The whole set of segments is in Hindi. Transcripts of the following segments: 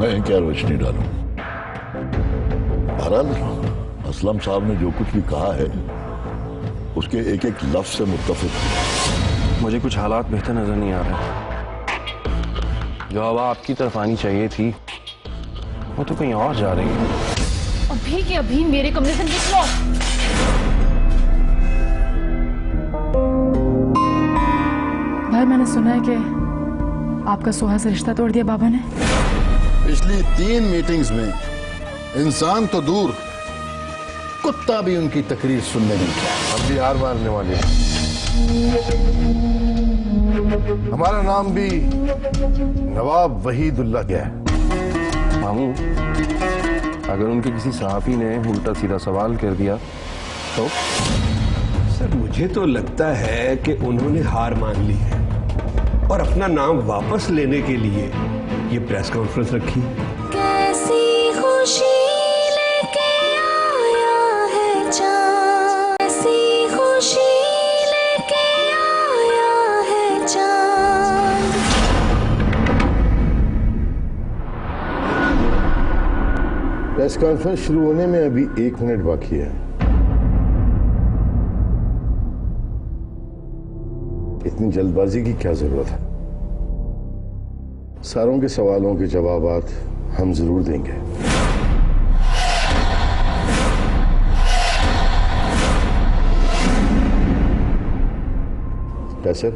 मैं क्या रोशनी डालूं? बहरहाल असलम साहब ने जो कुछ भी कहा है उसके एक एक लफ्ज से मुत्तफिक हूं। मुझे कुछ हालात बेहतर नजर नहीं आ रहे। जो हवा आपकी तरफ आनी चाहिए थी वो तो कहीं और जा रही है। अभी के अभी मेरे कमरे से निकलो। भाई मैंने सुना है कि आपका सोहा से रिश्ता तोड़ दिया बाबा ने। पिछली 3 मीटिंग्स में इंसान तो दूर कुत्ता भी उनकी तकरीर सुनने नहीं गया। हम भी हार मारने वाले हैं। हमारा नाम भी नवाब वहीदुल्लाह क्या है। मामू, अगर उनके किसी सहाफी ने उल्टा सीधा सवाल कर दिया तो? सर मुझे तो लगता है कि उन्होंने हार मान ली है और अपना नाम वापस लेने के लिए ये प्रेस कॉन्फ्रेंस रखी। कैसी खुशी लेके आया है चाँद, कैसी खुशी लेके आया है चाँद। प्रेस कॉन्फ्रेंस शुरू होने में अभी 1 मिनट बाकी है। इतनी जल्दबाजी की क्या जरूरत है? सारों के सवालों के जवाबात हम जरूर देंगे। कैसे?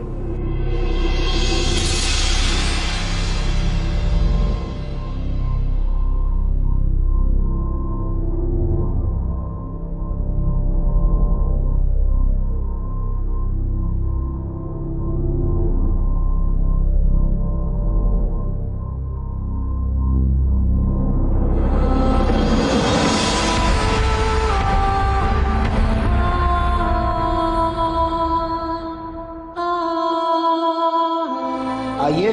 आइए।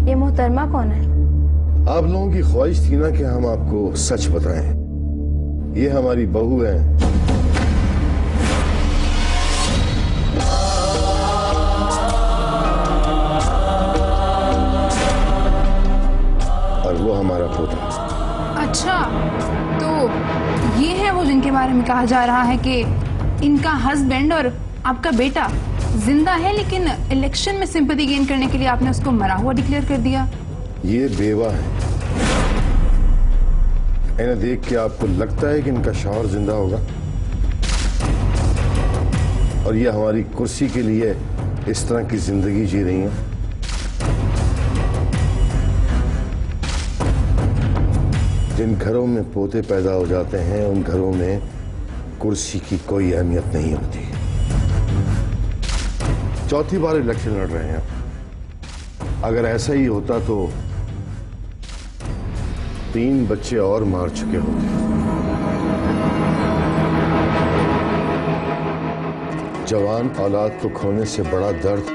ये मोहतरमा कौन है? आप लोगों की ख्वाहिश थी ना कि हम आपको सच बताएं। ये हमारी बहू है। और वो हमारा पोता। अच्छा, तो ये है वो जिनके बारे में कहा जा रहा है कि इनका हस्बैंड और आपका बेटा जिंदा है, लेकिन इलेक्शन में सिंपैथी गेन करने के लिए आपने उसको मरा हुआ डिक्लेयर कर दिया। ये बेवा है। इन्हें देख के आपको लगता है कि इनका शौहर जिंदा होगा? और ये हमारी कुर्सी के लिए इस तरह की जिंदगी जी रही हैं। जिन घरों में पोते पैदा हो जाते हैं उन घरों में कुर्सी की कोई अहमियत नहीं होती। चौथी बार इलेक्शन लड़ रहे हैं। अगर ऐसा ही होता तो 3 बच्चे और मार चुके होते। जवान औलाद को खोने से बड़ा दर्द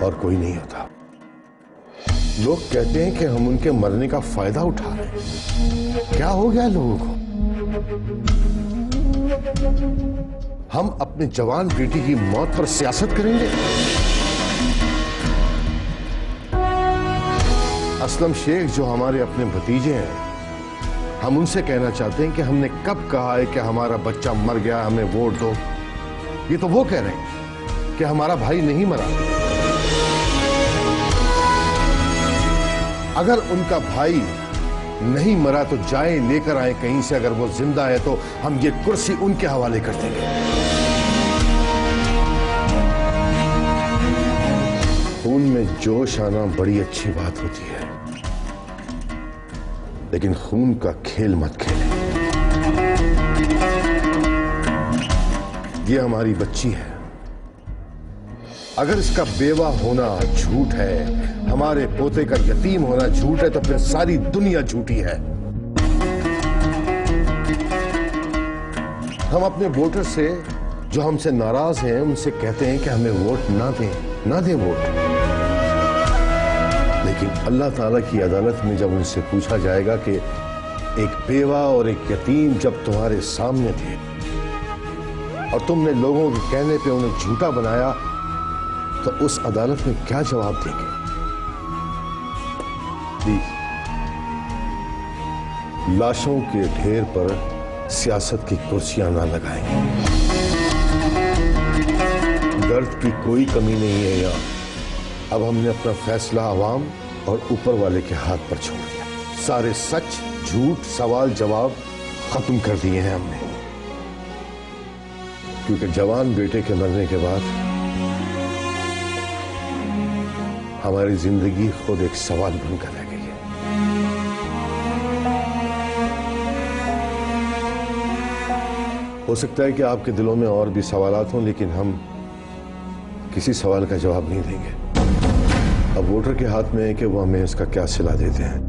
और कोई नहीं होता। लोग कहते हैं कि हम उनके मरने का फायदा उठा रहे हैं। क्या हो गया लोगों को? हम अपने जवान बेटी की मौत पर सियासत करेंगे? असलम शेख जो हमारे अपने भतीजे हैं, हम उनसे कहना चाहते हैं कि हमने कब कहा है कि हमारा बच्चा मर गया, हमें वोट दो। ये तो वो कह रहे हैं कि हमारा भाई नहीं मरा। अगर उनका भाई नहीं मरा तो जाए लेकर आए कहीं से। अगर वो जिंदा है तो हम ये कुर्सी उनके हवाले कर देंगे। खून में जोश आना बड़ी अच्छी बात होती है, लेकिन खून का खेल मत खेलें। ये हमारी बच्ची है। अगर इसका बेवा होना झूठ है, हमारे पोते का यतीम होना झूठ है, तो फिर सारी दुनिया झूठी है। हम अपने वोटर से जो हमसे नाराज हैं उनसे कहते हैं कि हमें वोट ना दें वोट। लेकिन अल्लाह ताला की अदालत में जब उनसे पूछा जाएगा कि एक बेवा और एक यतीम जब तुम्हारे सामने थे और तुमने लोगों के कहने पे उन्हें झूठा बनाया, तो उस अदालत में क्या जवाब देंगे? प्लीज लाशों के ढेर पर सियासत की कुर्सियां ना लगाएं। दर्द की कोई कमी नहीं है यहां। अब हमने अपना फैसला आवाम और ऊपर वाले के हाथ पर छोड़ दिया। सारे सच झूठ सवाल जवाब खत्म कर दिए हैं हमने, क्योंकि जवान बेटे के मरने के बाद हमारी जिंदगी खुद एक सवाल बनकर रह गई है। हो सकता है कि आपके दिलों में और भी सवालात हों, लेकिन हम किसी सवाल का जवाब नहीं देंगे। अब वोटर के हाथ में है कि वो हमें इसका क्या सिला देते हैं,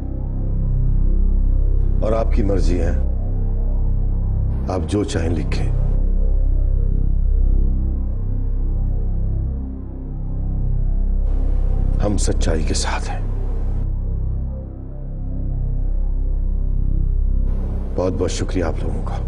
और आपकी मर्जी है, आप जो चाहें लिखें। हम सच्चाई के साथ हैं। बहुत बहुत शुक्रिया आप लोगों का।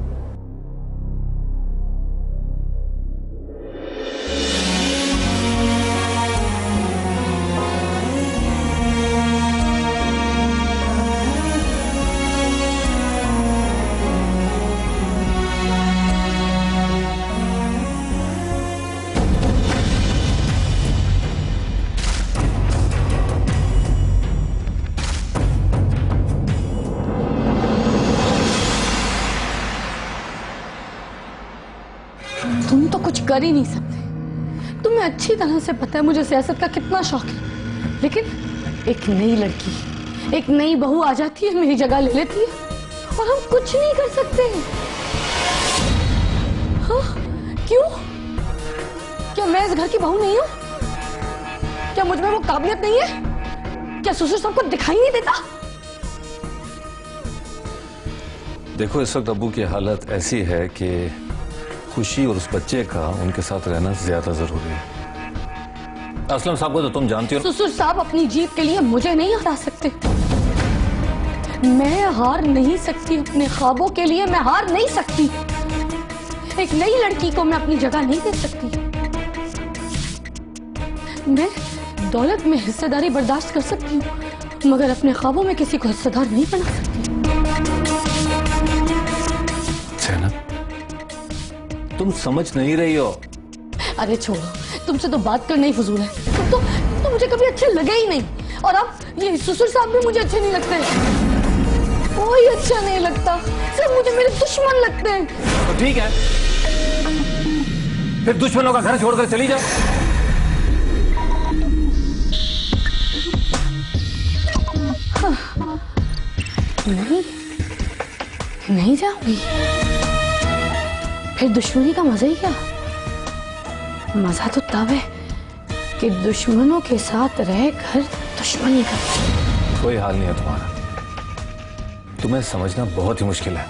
तुम तो कुछ कर ही नहीं सकते। तुम्हें अच्छी तरह से पता है मुझे सियासत का कितना शौक है, लेकिन एक नई लड़की, एक नई बहू आ जाती है, मेरी जगह ले लेती है और हम कुछ नहीं कर सकते। हाँ, क्यों? क्या मैं इस घर की बहू नहीं हूं? क्या मुझ में वो काबिलियत नहीं है? क्या ससुर सबको दिखाई नहीं देता? देखो, इस वक्त अब्बू की हालत ऐसी है कि खुशी और उस बच्चे का उनके साथ रहना ज्यादा जरूरी है। असलम साहब को तो तुम जानती हो। ससुर साहब अपनी जीत के लिए मुझे नहीं हरा सकते। मैं हार नहीं सकती, अपने ख्वाबों के लिए मैं हार नहीं सकती। एक नई लड़की को मैं अपनी जगह नहीं दे सकती। मैं दौलत में हिस्सेदारी बर्दाश्त कर सकती हूँ, मगर अपने ख्वाबों में किसी को हिस्सेदार नहीं बना सकती। तुम समझ नहीं रही हो। अरे छोड़ो, तुमसे तो बात करना ही फजूल है। तुम मुझे कभी अच्छे लगे ही नहीं, और अब ये ससुर साहब भी मुझे अच्छे नहीं लगते। कोई अच्छा नहीं लगता, सब मुझे मेरे दुश्मन लगते हैं। तो ठीक है, फिर दुश्मनों का घर छोड़कर चली जाओ। हाँ, नहीं जाऊंगी। फिर दुश्मनी का मजा ही क्या? मजा तो तब है कि दुश्मनों के साथ रहकर दुश्मनी करते। कोई हाल नहीं है तुम्हारा, तुम्हें समझना बहुत ही मुश्किल है।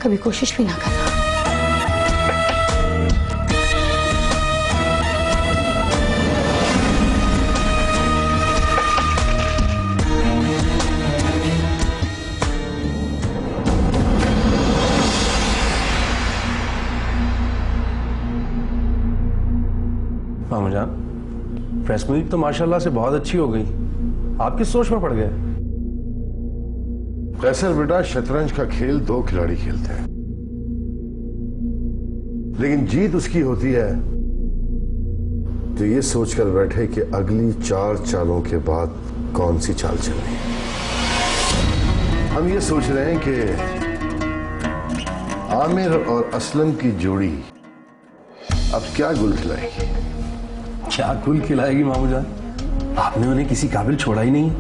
कभी कोशिश भी ना करना। प्रेस मीट तो माशाल्लाह से बहुत अच्छी हो गई। आप किस सोच में पड़ गए? कैसर बेटा, शतरंज का खेल दो खिलाड़ी खेलते हैं, लेकिन जीत उसकी होती है तो ये सोचकर बैठे कि अगली 4 चालों के बाद कौन सी चाल चलनी है। हम ये सोच रहे हैं कि आमिर और असलम की जोड़ी अब क्या गुल खिलाएगी। क्या गुल खिलाएगी मामू जान? आपने उन्हें किसी काबिल छोड़ा ही नहीं।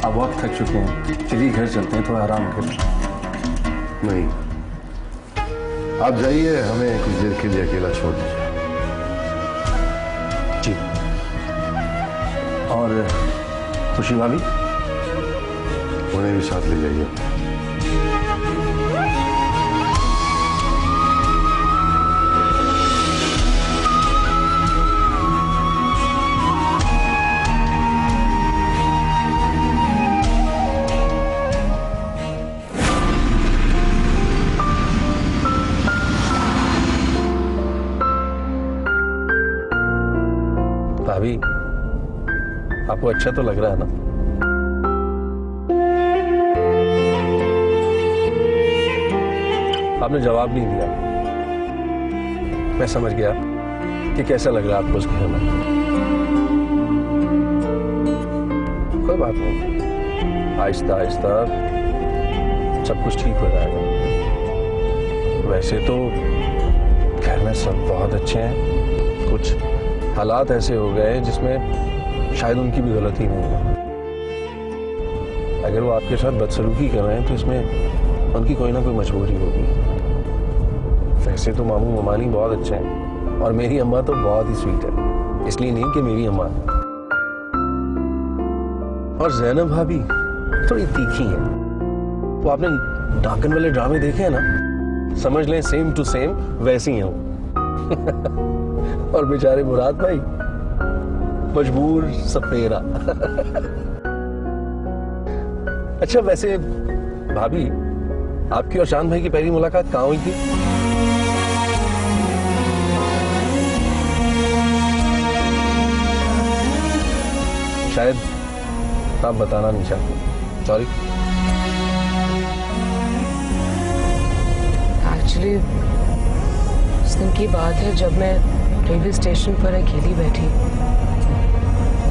अब बहुत थक चुके हैं, चलिए घर चलते हैं, थोड़ा आराम करें। नहीं, आप जाइए, हमें कुछ देर के लिए अकेला छोड़ दीजिए। जी। और खुशी भाभी? उन्हें भी साथ ले जाइए। भाभी, आपको अच्छा तो लग रहा है ना? आपने जवाब नहीं दिया। मैं समझ गया कि कैसा लग रहा है आपको उस घर में। कोई बात नहीं, आहिस्ता आहिस्ता सब कुछ ठीक हो जाएगा। वैसे तो घर में सब बहुत अच्छे हैं, कुछ हालात ऐसे हो गए जिसमें शायद उनकी भी गलती नहीं है। अगर वो आपके साथ बदसलूकी कर रहे हैं तो इसमें उनकी कोई ना कोई मजबूरी होगी। वैसे तो मामू ममानी बहुत अच्छे हैं और मेरी अम्मा तो बहुत ही स्वीट है, इसलिए नहीं कि मेरी अम्मा। और जैनब भाभी थोड़ी तीखी है। वो आपने डाकन वाले ड्रामे देखे हैं ना, समझ लें सेम टू सेम वैसी हैं वो। और बेचारे मुराद भाई मजबूर सपेरा। अच्छा वैसे भाभी, आपकी और चांद भाई की पहली मुलाकात कहाँ हुई थी? शायद आप बताना नहीं चाहते, सॉरी। एक्चुअली उस दिन की बात है जब मैं रेलवे स्टेशन पर अकेली बैठी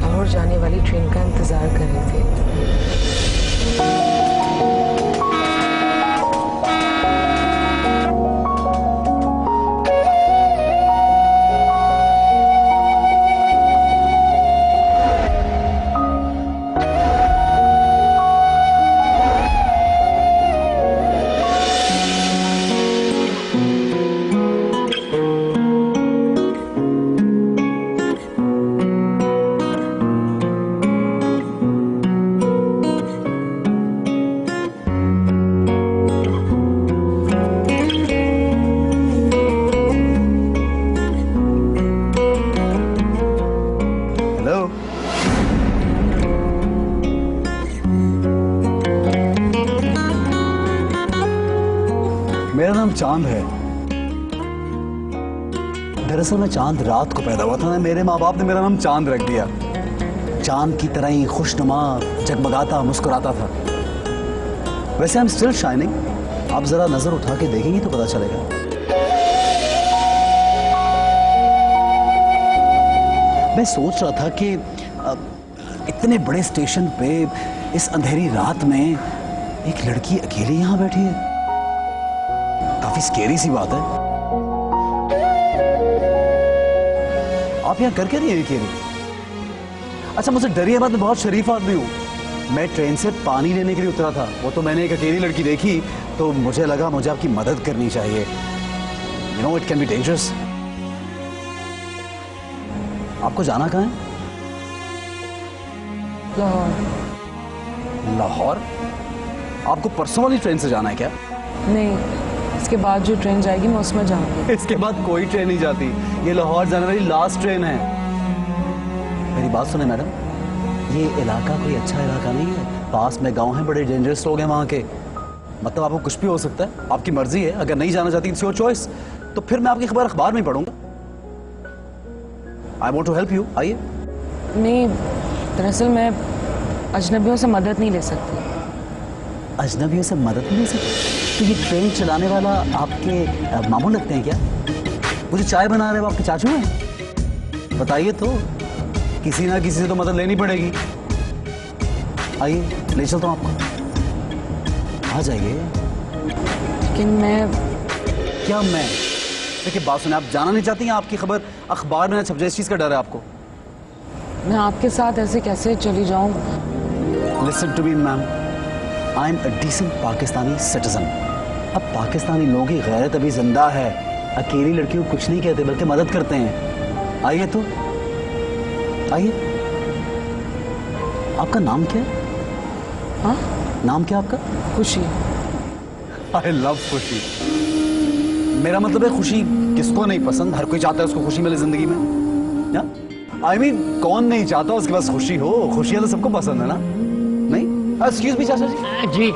लाहौर जाने वाली ट्रेन का इंतजार कर रही थी। मेरा नाम चांद है। दरअसल मैं चांद रात को पैदा हुआ था ना, मेरे माँ बाप ने मेरा नाम चांद रख दिया। चांद की तरह ही खुशनुमा, जगमगाता, मुस्कुराता था। वैसे आई एम स्टिल शाइनिंग। आप जरा नजर उठा के देखेंगे तो पता चलेगा। मैं सोच रहा था कि इतने बड़े स्टेशन पे इस अंधेरी रात में एक लड़की अकेली यहां बैठी है। काफी स्केरी सी बात है। आप यहां कर क्या रही है अकेली? अच्छा मुझे डरिए मत, मैं बहुत शरीफ आदमी हूं। मैं ट्रेन से पानी लेने के लिए उतरा था। वो तो मैंने एक अकेली लड़की देखी तो मुझे लगा मुझे आपकी मदद करनी चाहिए। You know it can be dangerous. आपको जाना कहाँ है? लाहौर। लाहौर? आपको परसों वाली ट्रेन से जाना है क्या? नहीं, इसके बाद जो ट्रेन जाएगी मैं उसमें जाऊंगी। इसके बाद कोई ट्रेन नहीं जाती। ये लाहौर जाने वाली लास्ट ट्रेन है। मेरी बात सुने मैडम, ये इलाका कोई अच्छा इलाका नहीं है। पास में गांव है, बड़े डेंजरस लोग हैं वहां के। मतलब आपको कुछ भी हो सकता है, आपकी मर्जी है। अगर नहीं जाना चाहती इट्स योर चॉइस, तो फिर मैं आपकी खबर अखबार में पढ़ूंगा। I want to help you, आइए। नहीं, दरअसल मैं अजनबियों से मदद नहीं ले सकती। अजनबियों से मदद नहीं ले सकते? तो ये ट्रेन चलाने वाला आपके मामू लगते हैं क्या? वो जो चाय बना रहे हैं वो आपके चाचू हैं? बताइए तो, किसी ना किसी से तो मदद लेनी पड़ेगी। आइए, ले चलता हूँ आपको। आ जाइए। लेकिन मैं क्या मैं? देखिए बात सुने, आप जाना नहीं चाहती हैं, आपकी खबर अखबार में ना छप जाए, इस चीज़ का डर है आपको। मैं आपके साथ ऐसे कैसे चली जाऊं? Listen to me ma'am, I am a decent Pakistani citizen. अब पाकिस्तानी लोगों की गैरत अभी जिंदा है, अकेली लड़कियों को कुछ नहीं कहते बल्कि मदद करते हैं। आइए तो, आइए। आपका नाम क्या है? हाँ, नाम क्या आपका? खुशी। आई लव खुशी। मेरा मतलब है खुशी किसको नहीं पसंद, हर कोई चाहता है उसको खुशी मिले जिंदगी में। आई मीन कौन नहीं चाहता उसके पास खुशी हो? खुशियां तो सबको पसंद है ना? नहीं? एक्सक्यूज मी चाचा जी। जी,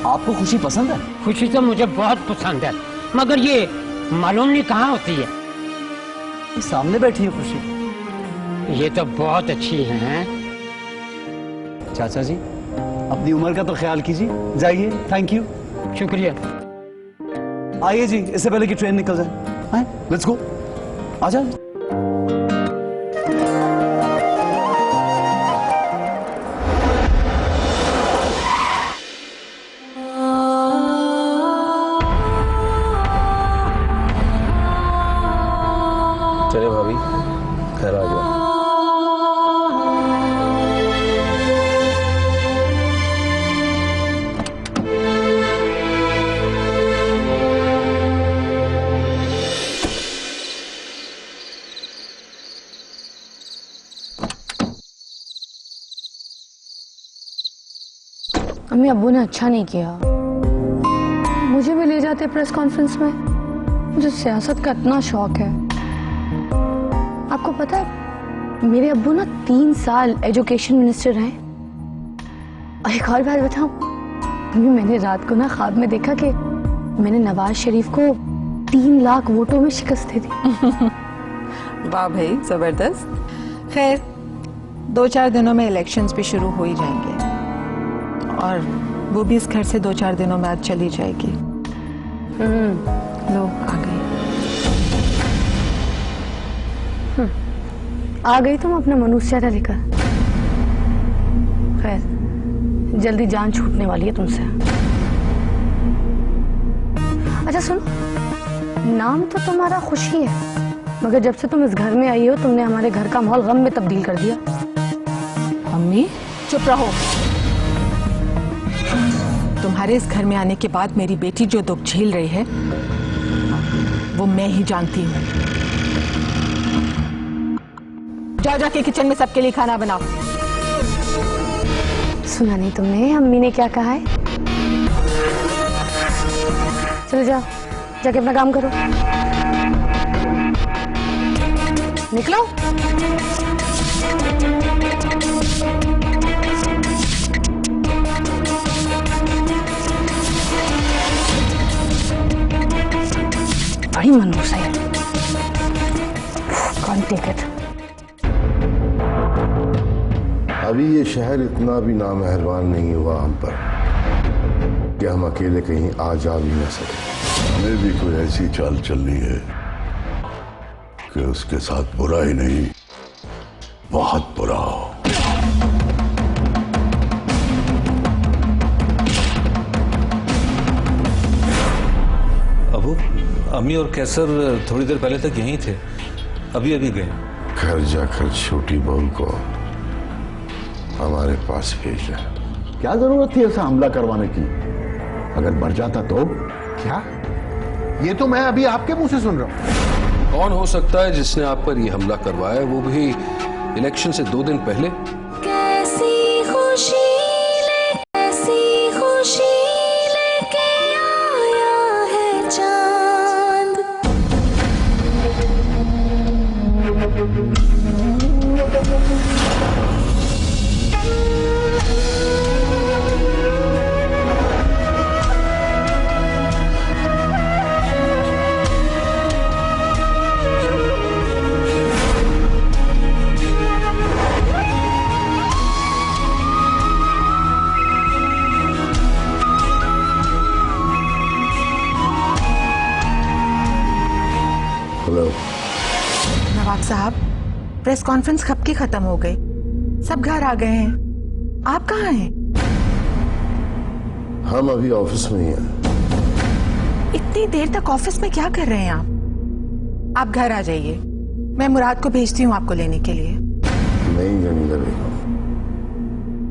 आपको खुशी पसंद है? खुशी तो मुझे बहुत पसंद है, मगर ये मालूम नहीं कहाँ होती है। ये सामने बैठी है खुशी। ये तो बहुत अच्छी है। चाचा जी, अपनी उम्र का तो ख्याल कीजिए। जाइए, थैंक यू। शुक्रिया। आइए जी, इससे पहले कि ट्रेन निकल जाए। लेट्स गो, आ जाओ। चले भाभी, घर आ गया। अम्मी अब्बू ने अच्छा नहीं किया, मुझे भी ले जाते प्रेस कॉन्फ्रेंस में। मुझे सियासत का इतना शौक है। आपको पता है मेरे अब्बू ना 3 साल एजुकेशन मिनिस्टर रहे। और एक और बात बताऊं, अभी मैंने रात को ना ख्वाब में देखा कि मैंने नवाज शरीफ को 3 लाख वोटों में शिकस्त दे दी। वाह भाई, जबरदस्त। खैर 2-4 दिनों में इलेक्शंस भी शुरू हो ही जाएंगे और वो भी इस घर से 2-4 दिनों में आज चली जाएगी। लो आ गई। आ गई तुम अपना मनुष्यता लेकर। खैर जल्दी जान छूटने वाली है तुमसे। अच्छा सुनो, नाम तो तुम्हारा खुशी है, मगर जब से तुम इस घर में आई हो तुमने हमारे घर का माहौल गम में तब्दील कर दिया। अम्मी चुप रहो। तुम्हारे इस घर में आने के बाद मेरी बेटी जो दुख झेल रही है वो मैं ही जानती हूँ। जाओ जाके किचन में सबके लिए खाना बनाओ। सुना नहीं तुमने अम्मी ने क्या कहा है? चलो जाओ, जाके अपना काम करो। निकलो। बड़ी मनहूस है। Can't take it. अभी ये शहर इतना भी नामेहरबान नहीं हुआ हम पर कि हम अकेले कहीं आ जा भी न सके। हमें भी कोई ऐसी चाल चलनी है कि उसके साथ बुरा ही नहीं, बहुत बुरा हो। अबू, अम्मी और कैसर थोड़ी देर पहले तक यहीं थे, अभी अभी गए। घर जाकर छोटी बहू को हमारे पास भेजा। क्या जरूरत थी ऐसा हमला करवाने की? अगर मर जाता तो? क्या? ये तो मैं अभी आपके मुंह से सुन रहा हूं। कौन हो सकता है जिसने आप पर यह हमला करवाया, वो भी इलेक्शन से 2 दिन पहले? कैसी खुशी कैसी खुशी लेके आया है चांद। साहब, प्रेस कॉन्फ्रेंस कब की खत्म हो गई, सब घर आ गए हैं, आप कहाँ हैं? हम अभी ऑफिस में ही हैं। इतनी देर तक ऑफिस में क्या कर रहे हैं आप घर आ जाइए, मैं मुराद को भेजती हूँ आपको लेने के लिए। नहीं जमीला बेगम,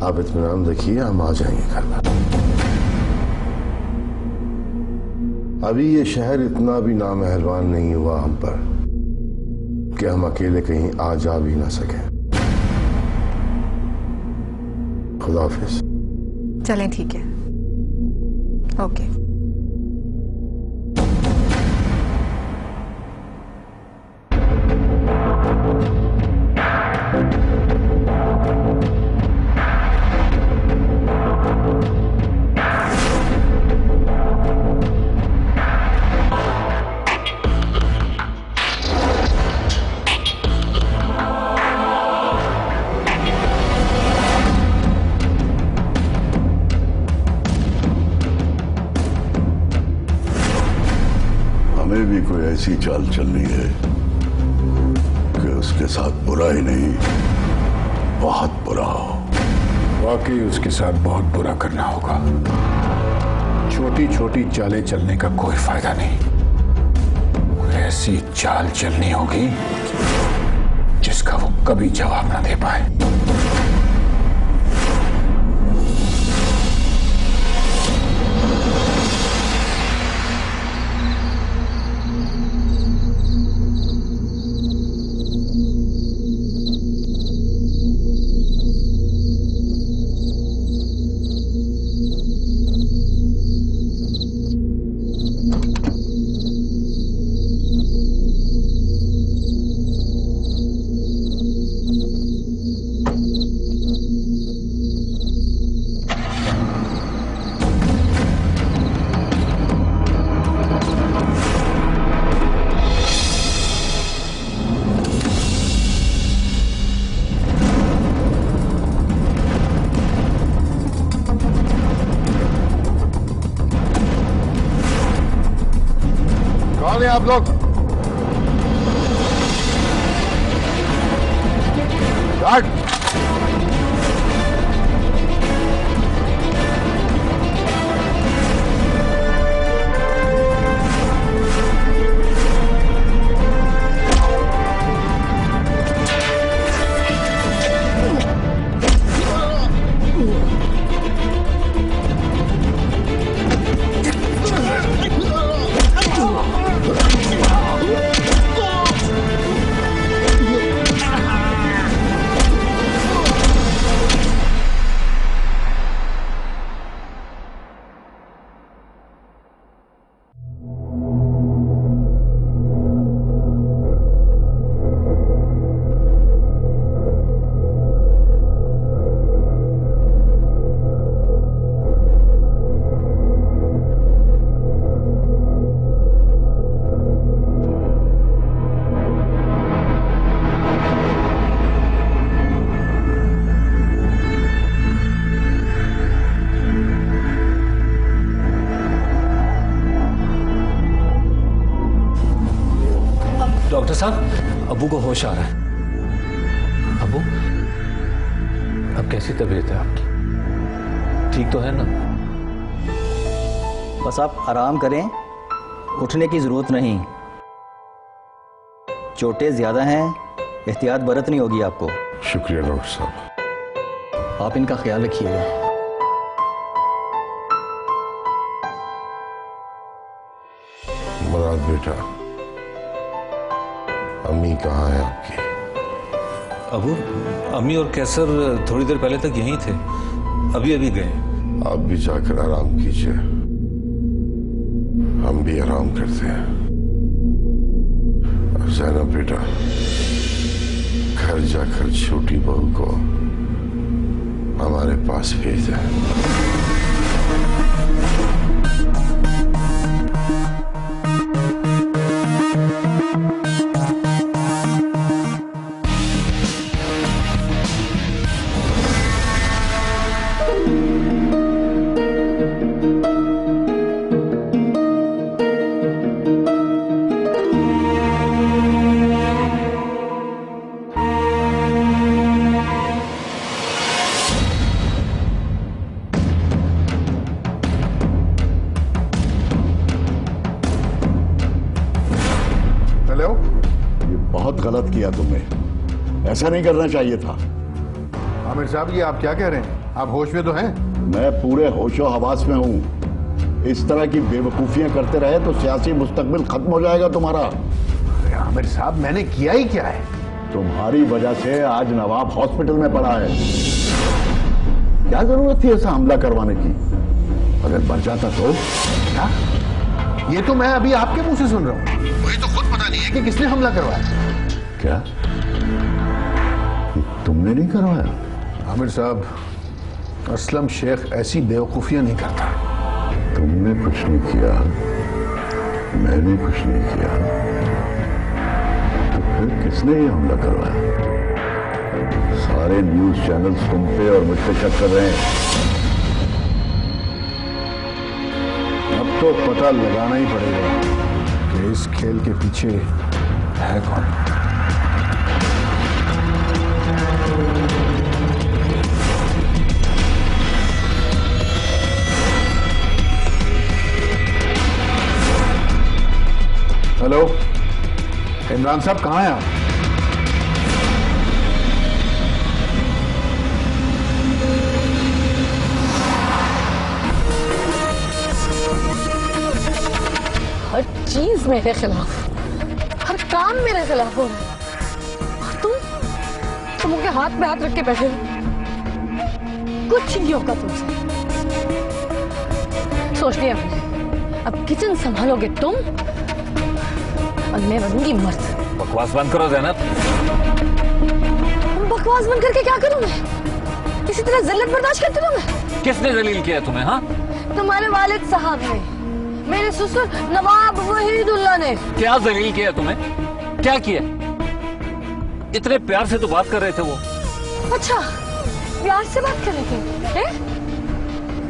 आप इत्मीनान रखिए, हम आ जाएंगे घर पर। अभी ये शहर इतना भी नामेहरबान नहीं हुआ हम पर कि हम अकेले कहीं आ जा भी ना सके। खुदा हाफिज। चलें, ठीक है, ओके। हमें भी कोई ऐसी चाल चलनी है कि उसके साथ बुरा ही नहीं, बहुत बुरा हो। वाकई उसके साथ बहुत बुरा करना होगा। छोटी छोटी चालें चलने का कोई फायदा नहीं, कोई ऐसी चाल चलनी होगी जिसका वो कभी जवाब ना दे पाए। कौन है आप लोग? गार्ड! डॉक्टर साहब, अबू को होश आ रहा है। अबू, अब कैसी तबीयत है आपकी? ठीक तो है ना? बस आप आराम करें, उठने की जरूरत नहीं। चोटें ज्यादा हैं, एहतियात बरतनी होगी आपको। शुक्रिया डॉक्टर साहब। आप इनका ख्याल रखिएगा। मुराद बेटा, अम्मी कहाँ है आपकी? अबू, अम्मी और कैसर थोड़ी देर पहले तक यहीं थे, अभी अभी गए। आप भी जाकर आराम कीजिए, हम भी आराम करते हैं। ज़ैनब बेटा, घर जाकर छोटी बहू को हमारे पास भेज दें। बहुत गलत किया तुमने, ऐसा नहीं करना चाहिए था। आमिर साहब ये आप क्या कह रहे हैं? आप होश में तो हैं? मैं पूरे होशो हवास में हूं। इस तरह की बेवकूफियां करते रहे तो सियासी मुस्तकबिल खत्म हो जाएगा तुम्हारा। अरे आमिर साहब मैंने किया ही क्या है? तुम्हारी वजह से आज नवाब हॉस्पिटल में पड़ा है। क्या जरूरत थी ऐसा हमला करवाने की? अगर मर जाता तो? क्या? ये तो मैं अभी आपके मुंह से सुन रहा हूँ। मुझे तो खुद पता नहीं है कि किसने हमला करवाया। क्या तुमने नहीं करवाया? आमिर साहब, असलम शेख ऐसी बेवकूफियां नहीं करता। तुमने कुछ नहीं किया, मैंने कुछ नहीं किया, तो फिर किसने ये हमला करवाया? सारे न्यूज चैनल्स तुम पे और मुझ पे शक कर रहे हैं। अब तो पता लगाना ही पड़ेगा कि इस खेल के पीछे है कौन। हेलो, इमरान साहब कहाँ हैं आप? हर चीज मेरे खिलाफ, हर काम मेरे खिलाफ हो रहा है। और तुम उनके हाथ पे हाथ रख के बैठे हो। कुछ नहीं होगा तुमसे। सोच लिया मैंने, अब किचन संभालोगे तुम और मैं बनूंगी मर्द। बकवास बंद करो ज़ैनब। बकवास बंद करके क्या करूं मैं? इसी तरह जिल्लत बर्दाश्त करती रहूं मैं? किसने जलील किया तुम्हें? हाँ, तुम्हारे वालिद साहब ने, मेरे ससुर नवाब वहीदुल्लाह ने। क्या जलील किया तुम्हें? क्या किया? इतने प्यार से तो बात कर रहे थे वो। अच्छा, प्यार से बात कर रहे थे हैं?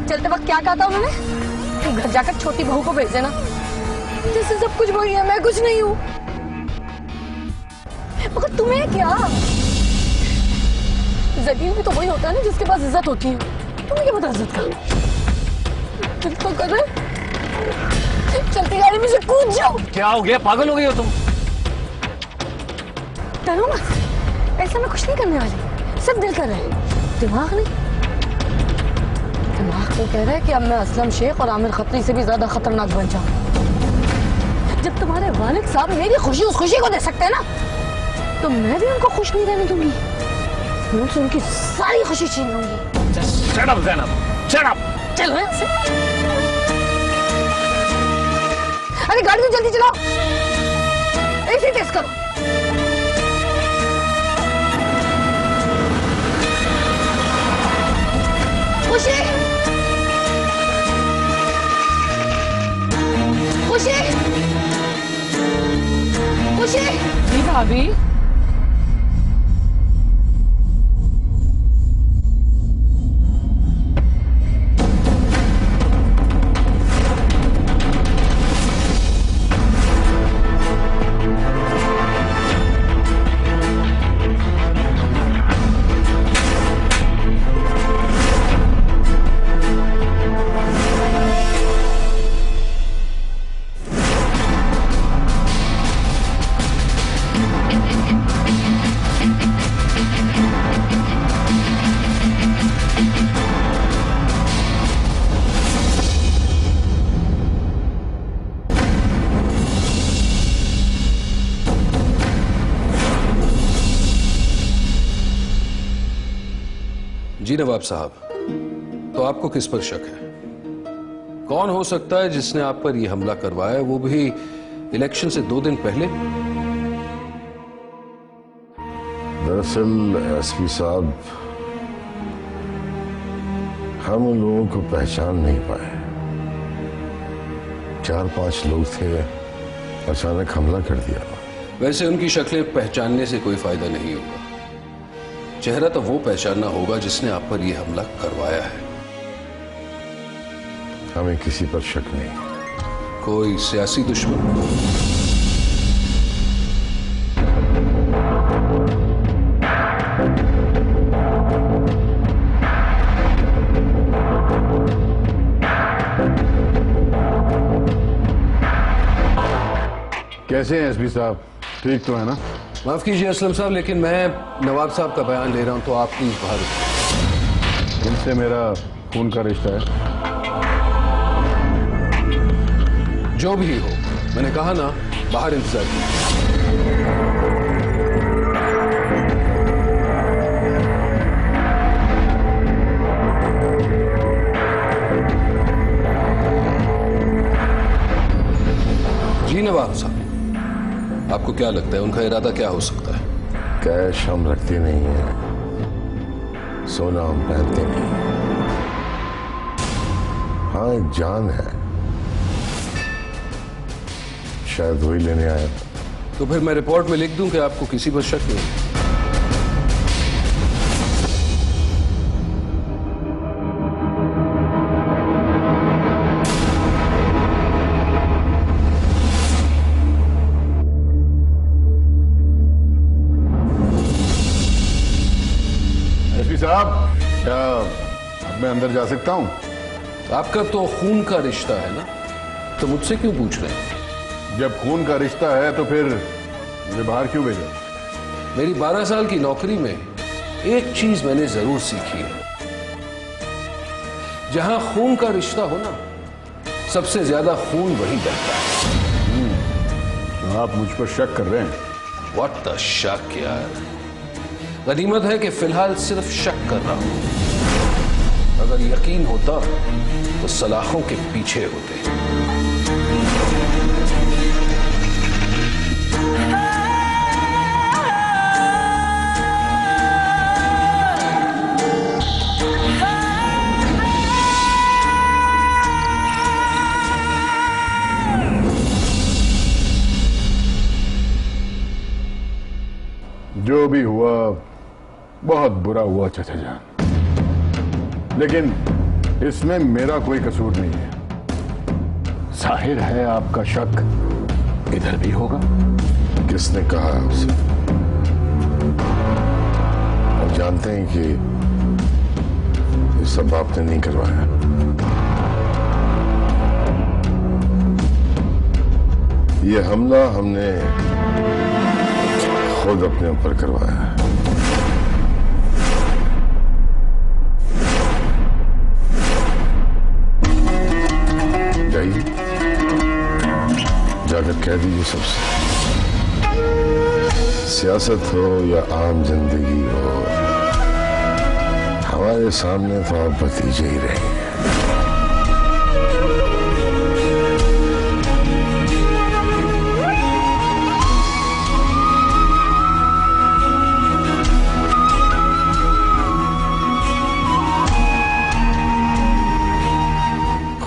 चलते वक्त क्या कहा था उन्होंने? घर जाकर छोटी बहू को भेज देना, जैसे सब कुछ वही है, मैं कुछ नहीं हूं। मगर तुम्हें क्या? जलील भी तो वही होता है ना जिसके पास इज्जत होती है। तुम्हें क्या पता इज्जत का? दिल तो कर रहे चलती गाड़ी में से कूद जाओ। क्या हो गया? पागल हो गई हो तुम? डरो मत, ऐसा मैं कुछ नहीं करने वाली। सब दिल कर रहे हैं, दिमाग नहीं। दिमाग तो कह रहा है कि अब मैं असलम शेख और आमिर खत्री से भी ज्यादा खतरनाक बन जाऊं। जब तुम्हारे वालिद साहब मेरी खुशी उस खुशी को दे सकते हैं ना, तो मैं भी उनको खुश नहीं रहने दूंगी। मैं तो उनकी सारी खुशी छीन लूंगी। Shut up Zainab, shut up. चलो यहाँ से। अरे गाड़ी तो जल्दी चलाओ, ऐसे टेस्ट करो। खुशी, खुशी, खुशी। जी भाभी। जी नवाब साहब, तो आपको किस पर शक है? कौन हो सकता है जिसने आप पर यह हमला करवाया, वो भी इलेक्शन से 2 दिन पहले? दरअसल एसपी साहब, हम उन लोगों को पहचान नहीं पाए। 4-5 लोग थे, अचानक हमला कर दिया। वैसे उनकी शक्लें पहचानने से कोई फायदा नहीं होगा। चेहरा तो वो पहचानना होगा जिसने आप पर यह हमला करवाया है। हमें किसी पर शक नहीं। कोई सियासी दुश्मन? कैसे हैं एसपी साहब? ठीक तो है ना? माफ कीजिए असलम साहब, लेकिन मैं नवाब साहब का बयान ले रहा हूं, तो आप प्लीज बाहर उठिए। इनसे मेरा खून का रिश्ता है। जो भी हो, मैंने कहा ना, बाहर इंतजार कीजिए। जी नवाब साहब, आपको क्या लगता है उनका इरादा क्या हो सकता है? कैश हम रखते नहीं हैं, सोना हम पहनते नहीं। हाँ, एक जान है, शायद वही लेने आया। तो फिर मैं रिपोर्ट में लिख दूं कि आपको किसी पर शक नहीं। एसपी साहब, क्या अब मैं अंदर जा सकता हूं? आपका तो खून का रिश्ता है ना, तो मुझसे क्यों पूछ रहे हैं? जब खून का रिश्ता है तो फिर मुझे बाहर क्यों भेजा? मेरी 12 साल की नौकरी में एक चीज मैंने जरूर सीखी है, जहां खून का रिश्ता हो ना, सबसे ज्यादा खून वही बहता है। तो आप मुझ पर शक कर रहे हैं? व्हाट द शक यार, गनीमत है कि फिलहाल सिर्फ शक कर रहा हूं। अगर यकीन होता तो सलाखों के पीछे होते। जो भी हुआ बहुत बुरा हुआ चाचा जान, लेकिन इसमें मेरा कोई कसूर नहीं है। जाहिर है आपका शक इधर भी होगा। किसने कहा है उसे? हम जानते हैं कि ये सब आपने नहीं करवाया। ये हमला हमने खुद अपने ऊपर करवाया है। जाइए, जाकर कह दीजिए सबसे। सियासत हो या आम जिंदगी हो, हमारे सामने तो आप भतीजे ही रहेंगे।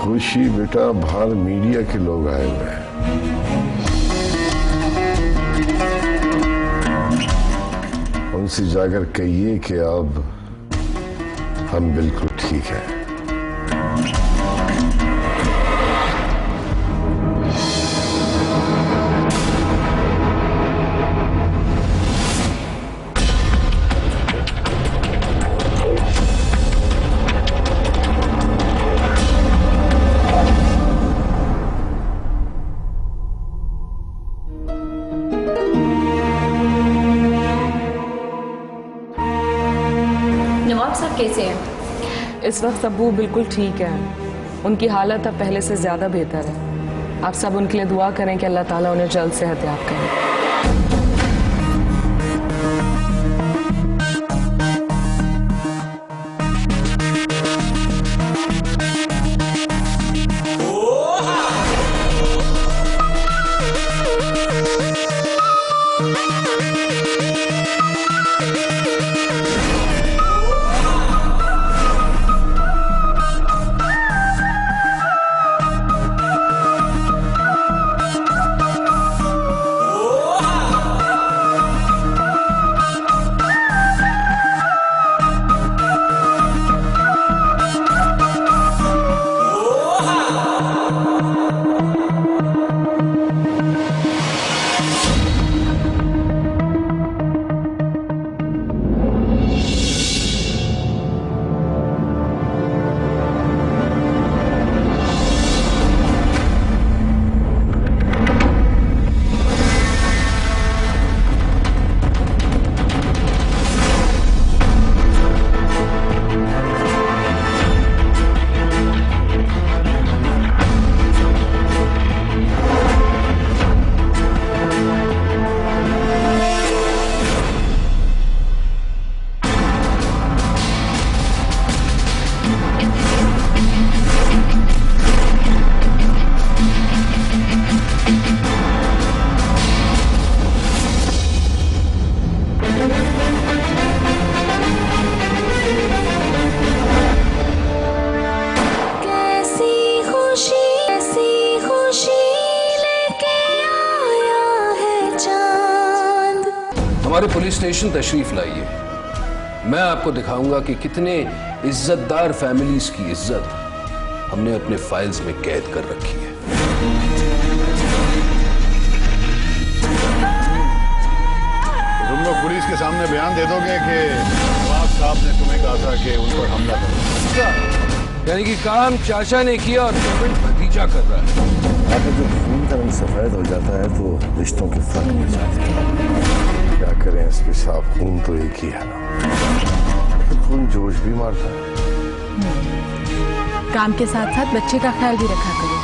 खुशी बेटा, बाहर मीडिया के लोग आए हुए हैं। उनसे जाकर कहिए कि अब हम बिल्कुल ठीक हैं। नवाब साहब कैसे हैं? इस वक्त अब्बू बिल्कुल ठीक है। उनकी हालत अब पहले से ज़्यादा बेहतर है। आप सब उनके लिए दुआ करें कि अल्लाह ताला उन्हें जल्द सेहतयाब करे। हमारे पुलिस स्टेशन तशरीफ लाइए। मैं आपको दिखाऊंगा कि कितने इज्जतदार फैमिलीज की इज्जत हमने अपने फाइल्स में कैद कर रखी है। तुम लोग पुलिस के सामने बयान दे दोगे कि नवाब साहब ने तुम्हें कहा था कि उन पर हमला करो। यानी कि काम चाचा ने किया और भतीजा कर रहा है। आखिर जब खून का रंग सफेद हो जाता है तो रिश्तों के फर्क हो जाते हैं। क्या करें एसपी साहब, खून तो एक ही है ना, तो खून जोश भी मारता है। काम के साथ साथ बच्चे का ख्याल भी रखा करो।